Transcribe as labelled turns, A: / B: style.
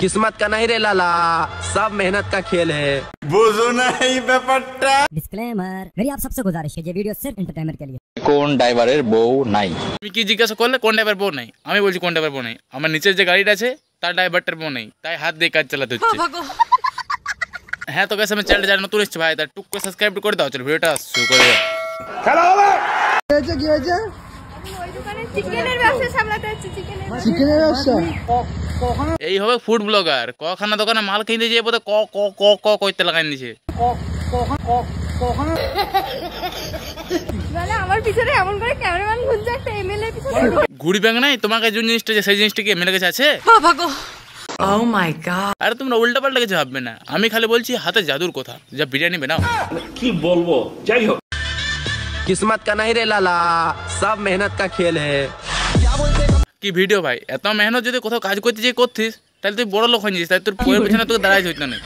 A: किस्मत का नहीं रे लाला, सब मेहनत का खेल है।
B: बुझो नहीं ব্যাপারটা।
C: डिस्क्लेमर, मेरी आप सबसे गुजारिश है, ये वीडियो सिर्फ एंटरटेनमेंट के लिए।
D: কোন ড্রাইভারের বউ নাই?
E: তুমি কি জিজ্ঞাসা করলে কোন ড্রাইভার বউ নাই? আমি বলছি কোন ড্রাইভার বউ নাই। আমার নিচের যে গাড়িটা আছে তার ড্রাইভারটার বউ নেই, তাই হাত দিয়ে কাজ চালাতে হচ্ছে। হ্যাঁ তো कैसे मैं চ্যানেল যারা নতুন এসেছে ভাই, তার টুক করে সাবস্ক্রাইব করে দাও। চলো ভিডিওটা শুরু করে দাও।
B: খেলা হবে।
F: কি হয়েছে?
G: ওই দোকানে চিকেনের ব্যবসা সামলাতে হচ্ছে,
F: চিকেনের ব্যবসা।
E: এই হবে ফুড ব্লগার, কখানা দোকানে মাল কিনতে যেয়ে বোধ ক ক ক ক কইতে লাগাই দিছে।
G: মানে আমার পিছনে এমন করে ক্যামেরাম্যান ঘুরছে, একটা এমএলএ পিছনে
E: ঘুড়ি ব্যাং নাই তোমাকে যে জিনিসটা সেই জিনিসটা কি এমএলএ কাছে আছে?
G: বাবা গো, ও মাই গড।
E: আরে তোমরা উল্টা পাল্টা কিছু ভাববে না, আমি খালি বলছি হাতে জাদুর কথা, যা বিরিয়ানি বানাও।
B: কি বলবো, যাই হোক।
A: किस्मत का नहीं रे लाला, सब मेहनत का खेल है।
E: কি ভিডিও ভাই, এত মেহনত যদি কোথাও কাজ করতে যেয়ে করতিস তাহলে তুই বড় লোক হয়ে যাস, তাই তোর পয়ের পিছনে তোকে দাঁড়াই হইতো না।